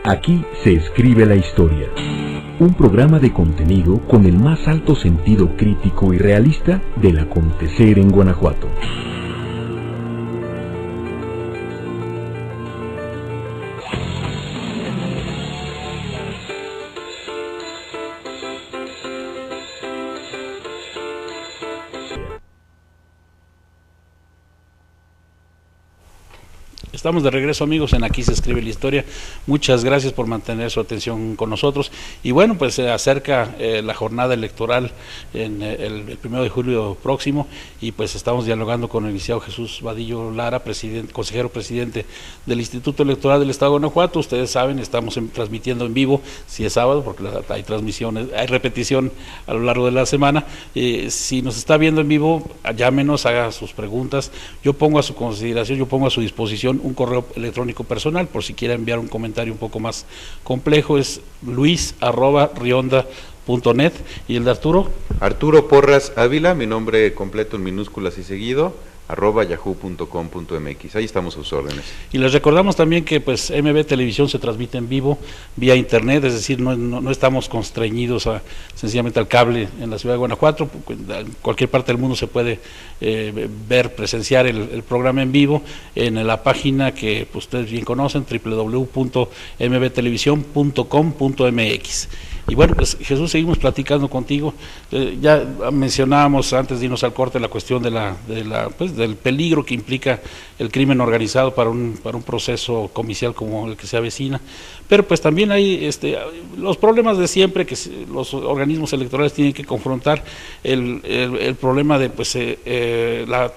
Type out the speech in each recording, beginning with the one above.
Aquí se escribe la historia. Un programa de contenido con el más alto sentido crítico y realista del acontecer en Guanajuato. Estamos de regreso, amigos, en Aquí se escribe la historia. Muchas gracias por mantener su atención con nosotros. Y bueno, pues se acerca la jornada electoral en el 1 de julio próximo, y pues estamos dialogando con el licenciado Jesús Vadillo Lara, consejero presidente del Instituto Electoral del Estado de Guanajuato. Ustedes saben, estamos transmitiendo en vivo, si es sábado, porque hay transmisiones, hay repetición a lo largo de la semana. Si nos está viendo en vivo, llámenos, haga sus preguntas. Yo pongo a su consideración, yo pongo a su disposición un correo electrónico personal, por si quiere enviar un comentario un poco más complejo. Es luis@rionda.net. ¿Y el de Arturo? Arturo Porras Ávila, mi nombre completo en minúsculas y seguido, @yahoo.com.mx. Ahí estamos a sus órdenes. Y les recordamos también que pues MB Televisión se transmite en vivo vía internet, es decir, no estamos constreñidos sencillamente al cable en la ciudad de Guanajuato. En cualquier parte del mundo se puede presenciar el programa en vivo en la página que pues, ustedes bien conocen, www.mbtelevisión.com.mx. Y bueno, pues Jesús, seguimos platicando contigo. Ya mencionábamos antes de irnos al corte la cuestión del peligro que implica el crimen organizado para un proceso comicial como el que se avecina, pero pues también hay los problemas de siempre que los organismos electorales tienen que confrontar, el problema de pues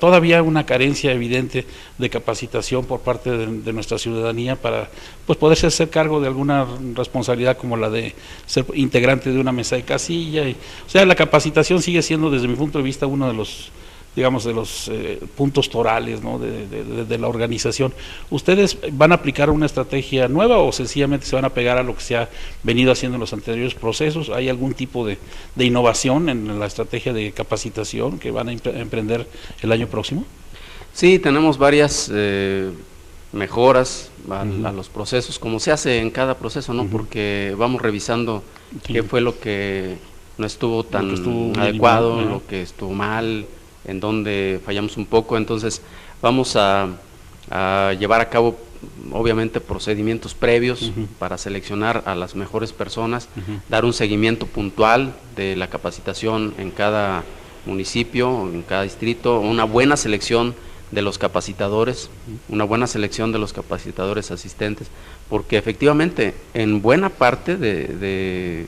todavía una carencia evidente de capacitación por parte de nuestra ciudadanía para pues poderse hacer cargo de alguna responsabilidad como la de ser integrante de una mesa de casilla. O sea, la capacitación sigue siendo, desde mi punto de vista, uno de los puntos torales, ¿no?, de la organización. ¿Ustedes van a aplicar una estrategia nueva o sencillamente se van a pegar a lo que se ha venido haciendo en los anteriores procesos? ¿Hay algún tipo de innovación en la estrategia de capacitación que van a emprender el año próximo? Sí, tenemos varias mejoras a los procesos, como se hace en cada proceso, ¿no? Porque vamos revisando qué fue lo que no estuvo tan adecuado, lo que estuvo mal, en donde fallamos un poco. Entonces vamos a llevar a cabo obviamente procedimientos previos para seleccionar a las mejores personas, dar un seguimiento puntual de la capacitación en cada municipio, en cada distrito, una buena selección de los capacitadores, una buena selección de los capacitadores asistentes, porque efectivamente en buena parte del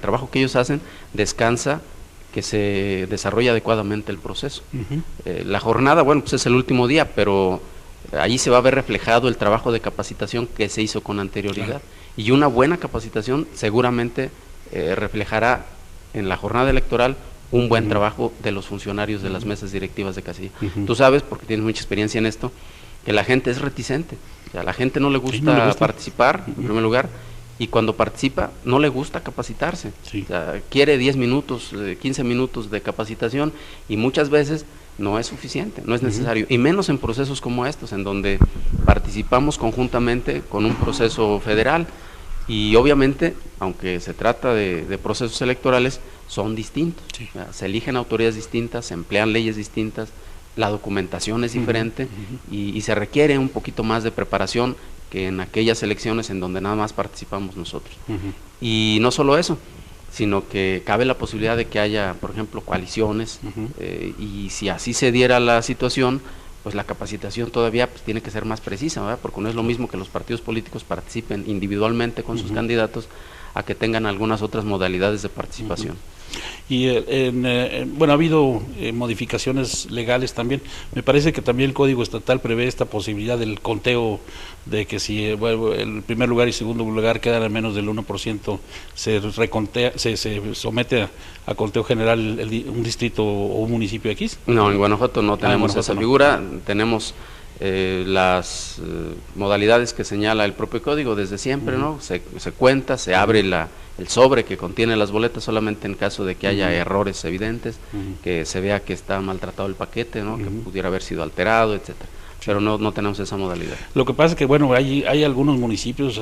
trabajo que ellos hacen descansa que se desarrolla adecuadamente el proceso. La jornada, bueno, pues es el último día, pero ahí se va a ver reflejado el trabajo de capacitación que se hizo con anterioridad. Claro. Y una buena capacitación seguramente reflejará en la jornada electoral un buen trabajo de los funcionarios de las mesas directivas de casilla. Tú sabes, porque tienes mucha experiencia en esto, que la gente es reticente. O sea, a la gente no le gusta participar, en primer lugar, y cuando participa no le gusta capacitarse. O sea, quiere 10 minutos, 15 minutos de capacitación, y muchas veces no es suficiente, no es necesario, y menos en procesos como estos, en donde participamos conjuntamente con un proceso federal, y obviamente, aunque se trata de procesos electorales, son distintos. Se eligen autoridades distintas, se emplean leyes distintas, la documentación es diferente, y se requiere un poquito más de preparación que en aquellas elecciones en donde nada más participamos nosotros. Y no solo eso, sino que cabe la posibilidad de que haya, por ejemplo, coaliciones, y si así se diera la situación, pues la capacitación todavía pues, tiene que ser más precisa, ¿verdad? Porque no es lo mismo que los partidos políticos participen individualmente con sus candidatos a que tengan algunas otras modalidades de participación. Y bueno, ha habido modificaciones legales también. Me parece que también el Código Estatal prevé esta posibilidad del conteo, de que si el primer lugar y segundo lugar quedan a menos del 1%, se somete a conteo general un distrito o un municipio X. No, en Guanajuato no tenemos esa figura. Tenemos las modalidades que señala el propio código desde siempre, ¿no? Se cuenta, se abre el sobre que contiene las boletas solamente en caso de que haya errores evidentes, que se vea que está maltratado el paquete, ¿no? Que pudiera haber sido alterado, etcétera. pero no tenemos esa modalidad. Lo que pasa es que, bueno, hay algunos municipios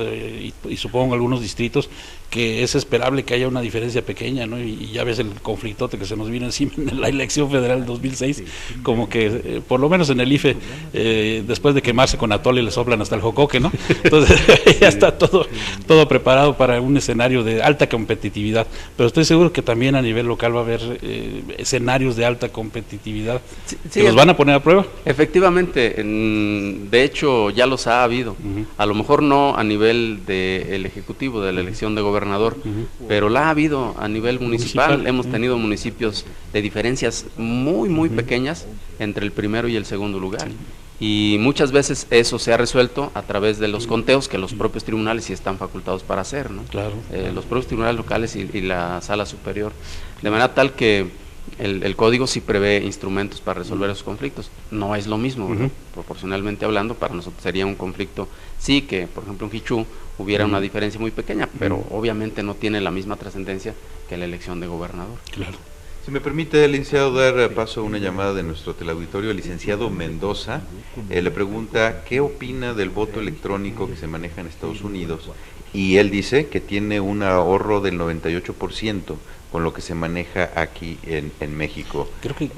y supongo algunos distritos que es esperable que haya una diferencia pequeña, ¿no? Y ya ves el conflictote que se nos vino encima en la elección federal del 2006, como que por lo menos en el IFE, después de quemarse con atole le soplan hasta el jocoque, ¿no? Entonces ya está todo preparado para un escenario de alta competitividad, pero estoy seguro que también a nivel local va a haber escenarios de alta competitividad que los van a poner a prueba. Efectivamente, de hecho ya los ha habido, a lo mejor no a nivel del Ejecutivo, de la elección de gobernador, pero la ha habido a nivel municipal. Hemos tenido municipios de diferencias muy pequeñas entre el primero y el segundo lugar. Y muchas veces eso se ha resuelto a través de los conteos que los propios tribunales sí están facultados para hacer, ¿no? Claro. Los propios tribunales locales y la sala superior, de manera tal que el código sí prevé instrumentos para resolver esos conflictos. No es lo mismo, ¿no? Proporcionalmente hablando, para nosotros sería un conflicto, sí que, por ejemplo, en Jichú hubiera una diferencia muy pequeña, pero obviamente no tiene la misma trascendencia que la elección de gobernador. Claro. Si me permite, licenciado, dar paso a una llamada de nuestro teleauditorio. El licenciado Mendoza le pregunta qué opina del voto electrónico que se maneja en Estados Unidos, y él dice que tiene un ahorro del 98% con lo que se maneja aquí en México. Creo que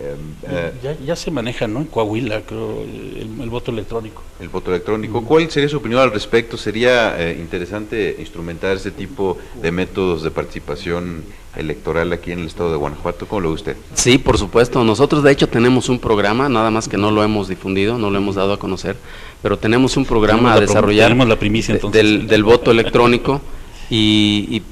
ya se maneja, ¿no? En Coahuila, creo, el voto electrónico. El voto electrónico. ¿Cuál sería su opinión al respecto? ¿Sería interesante instrumentar ese tipo de métodos de participación electoral aquí en el estado de Guanajuato? ¿Cómo lo ve usted? Sí, por supuesto. Nosotros de hecho tenemos un programa, nada más que no lo hemos difundido, no lo hemos dado a conocer, pero tenemos un programa a desarrollar. Tenemos la primicia, entonces. Del voto electrónico y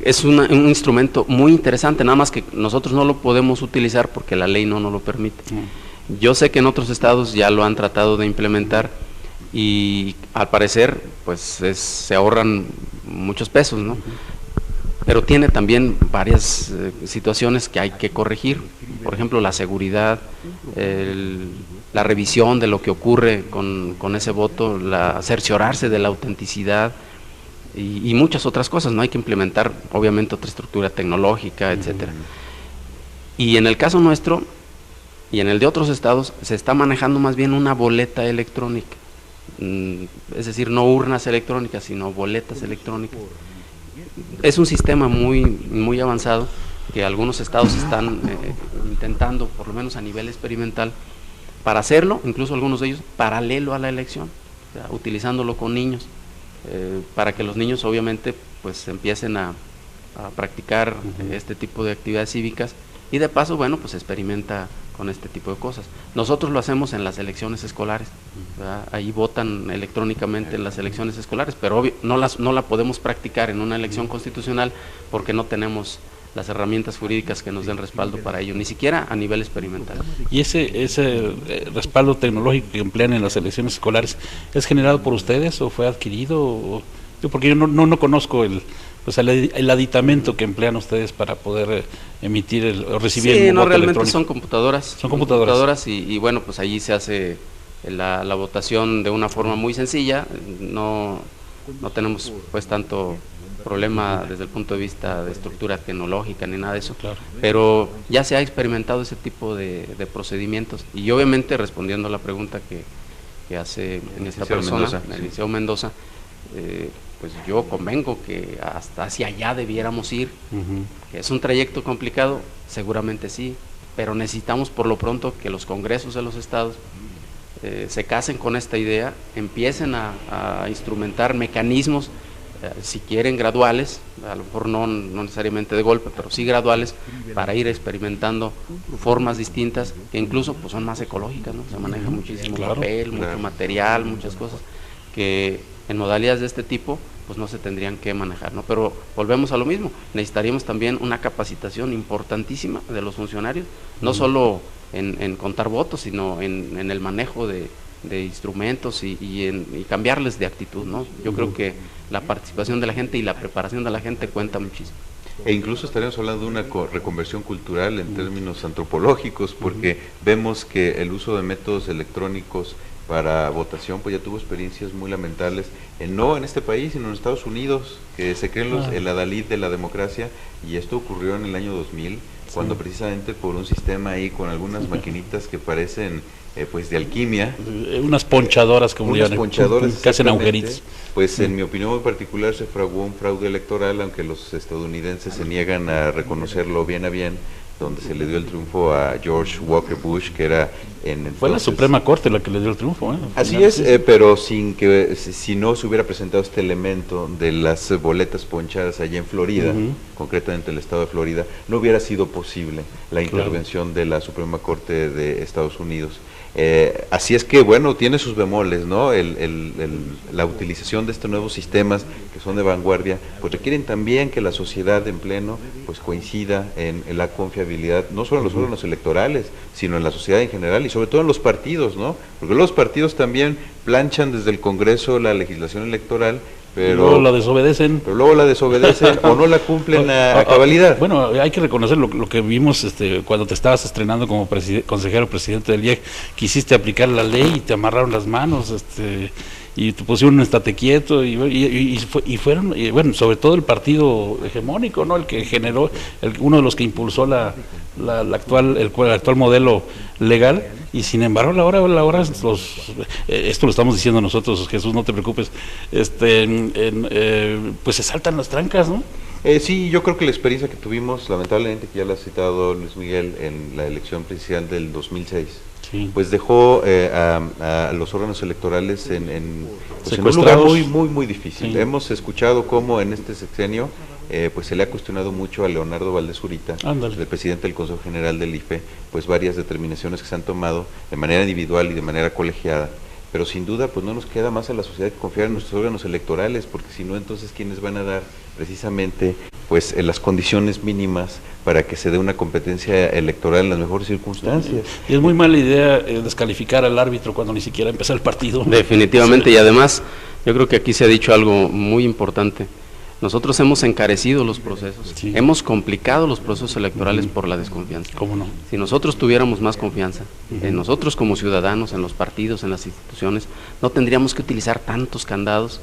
es un instrumento muy interesante, nada más que nosotros no lo podemos utilizar porque la ley no nos lo permite. Yo sé que en otros estados ya lo han tratado de implementar y al parecer pues se ahorran muchos pesos, ¿no? Pero tiene también varias situaciones que hay que corregir, por ejemplo la seguridad, la revisión de lo que ocurre con ese voto, cerciorarse de la autenticidad y muchas otras cosas, ¿no? Hay que implementar obviamente otra estructura tecnológica, etcétera. Y en el caso nuestro y en el de otros estados se está manejando más bien una boleta electrónica, es decir, no urnas electrónicas, sino boletas electrónicas. Es un sistema muy avanzado que algunos estados están intentando, por lo menos a nivel experimental, para hacerlo, incluso algunos de ellos, paralelo a la elección, o sea, utilizándolo con niños, para que los niños obviamente pues empiecen a practicar este tipo de actividades cívicas y de paso, bueno, pues experimenta con este tipo de cosas. Nosotros lo hacemos en las elecciones escolares, ¿verdad? Ahí votan electrónicamente en las elecciones escolares, pero obvio, no la podemos practicar en una elección constitucional porque no tenemos las herramientas jurídicas que nos den respaldo para ello, ni siquiera a nivel experimental. ¿Y ese respaldo tecnológico que emplean en las elecciones escolares es generado por ustedes o fue adquirido? Porque yo no conozco el aditamento que emplean ustedes para poder emitir o recibir el voto electrónico. Realmente son computadoras. Son computadoras. Y bueno, pues allí se hace la votación de una forma muy sencilla, no tenemos pues tanto problema desde el punto de vista de estructura tecnológica ni nada de eso, claro. Pero ya se ha experimentado ese tipo de procedimientos y obviamente respondiendo a la pregunta que hace esta persona, el licenciado Mendoza, pues yo convengo que hasta hacia allá debiéramos ir, que es un trayecto complicado, seguramente sí, pero necesitamos por lo pronto que los congresos de los estados se casen con esta idea, empiecen a instrumentar mecanismos, si quieren graduales, a lo mejor no necesariamente de golpe, pero sí graduales, para ir experimentando formas distintas que incluso pues son más ecológicas, ¿no? Se maneja muchísimo papel, mucho material, muchas cosas que en modalidades de este tipo pues no se tendrían que manejar, ¿no? Pero volvemos a lo mismo, necesitaríamos también una capacitación importantísima de los funcionarios, no solo en contar votos, sino en el manejo de instrumentos y cambiarles de actitud, ¿no? Yo creo que la participación de la gente y la preparación de la gente cuenta muchísimo. E incluso estaríamos hablando de una reconversión cultural en términos antropológicos, porque vemos que el uso de métodos electrónicos para votación pues ya tuvo experiencias muy lamentables, no en este país, sino en Estados Unidos, que se creen el adalid de la democracia, y esto ocurrió en el año 2000, cuando precisamente por un sistema ahí con algunas maquinitas que parecen pues de alquimia, unas ponchadoras como unas ponchadoras que hacen agujeritos. Pues en mi opinión muy particular se fraguó un fraude electoral, aunque los estadounidenses se niegan a reconocerlo bien a bien, donde se le dio el triunfo a George Walker Bush, que era fue la Suprema Corte la que le dio el triunfo. Así es, pero sin que si no se hubiera presentado este elemento de las boletas ponchadas allá en Florida, concretamente el estado de Florida, no hubiera sido posible la intervención de la Suprema Corte de Estados Unidos. Así es que, bueno, tiene sus bemoles, ¿no? La utilización de estos nuevos sistemas que son de vanguardia, pues requieren también que la sociedad en pleno pues coincida en la confiabilidad, no solo en los órganos electorales, sino en la sociedad en general y sobre todo en los partidos, ¿no? Porque los partidos también planchan desde el Congreso la legislación electoral, pero luego la desobedecen. Pero luego la desobedecen o no la cumplen a cabalidad. Bueno, hay que reconocer lo que vimos cuando te estabas estrenando como consejero presidente del IEC, quisiste aplicar la ley y te amarraron las manos, y te pusieron un estate quieto y fueron, bueno, sobre todo el partido hegemónico, ¿no? El que generó, uno de los que impulsó el actual modelo legal. Y sin embargo, ahora esto lo estamos diciendo nosotros, Jesús, no te preocupes, pues se saltan las trancas, ¿no? Sí, yo creo que la experiencia que tuvimos, lamentablemente, que ya la ha citado Luis Miguel, en la elección presidencial del 2006, pues dejó a los órganos electorales en un lugar muy difícil. Sí. Hemos escuchado cómo en este sexenio pues se le ha cuestionado mucho a Leonardo Valdés Zurita, el presidente del Consejo General del IFE, pues varias determinaciones que se han tomado de manera individual y de manera colegiada, pero sin duda pues no nos queda más a la sociedad que confiar en nuestros órganos electorales, porque si no, entonces ¿quiénes van a dar precisamente pues las condiciones mínimas para que se dé una competencia electoral en las mejores circunstancias? Y es muy mala idea descalificar al árbitro cuando ni siquiera empezó el partido. Definitivamente, y además yo creo que aquí se ha dicho algo muy importante. Nosotros hemos encarecido los procesos, hemos complicado los procesos electorales por la desconfianza. ¿Cómo no? Si nosotros tuviéramos más confianza en nosotros como ciudadanos, en los partidos, en las instituciones, no tendríamos que utilizar tantos candados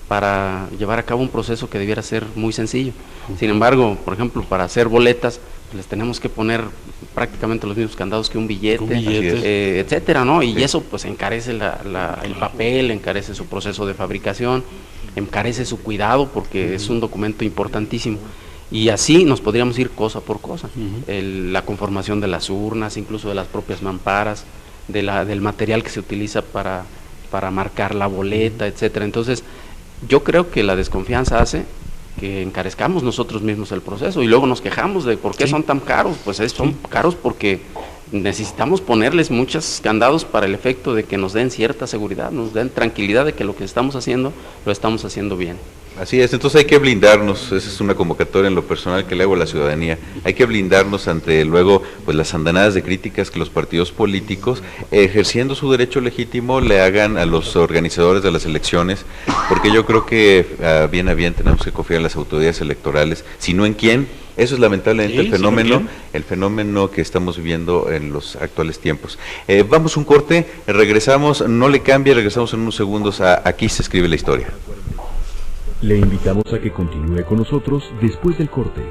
para llevar a cabo un proceso que debiera ser muy sencillo. Sin embargo, por ejemplo, para hacer boletas, les tenemos que poner prácticamente los mismos candados que un billete, etcétera, ¿no? Y eso pues encarece el papel, encarece su proceso de fabricación, encarece su cuidado, porque es un documento importantísimo. Y así nos podríamos ir cosa por cosa. La conformación de las urnas, incluso de las propias mamparas, del material que se utiliza para marcar la boleta, etcétera. Entonces, yo creo que la desconfianza hace que encarezcamos nosotros mismos el proceso y luego nos quejamos de por qué son tan caros. Pues son caros porque necesitamos ponerles muchos candados para el efecto de que nos den cierta seguridad, nos den tranquilidad de que lo que estamos haciendo, lo estamos haciendo bien. Así es, entonces hay que blindarnos, esa es una convocatoria en lo personal que le hago a la ciudadanía, hay que blindarnos ante luego pues las andanadas de críticas que los partidos políticos, ejerciendo su derecho legítimo, le hagan a los organizadores de las elecciones, porque yo creo que bien a bien tenemos que confiar en las autoridades electorales, si no en quién. Eso es lamentablemente el fenómeno que estamos viviendo en los actuales tiempos. Vamos un corte, regresamos, no le cambie, regresamos en unos segundos a Aquí se escribe la historia. Le invitamos a que continúe con nosotros después del corte.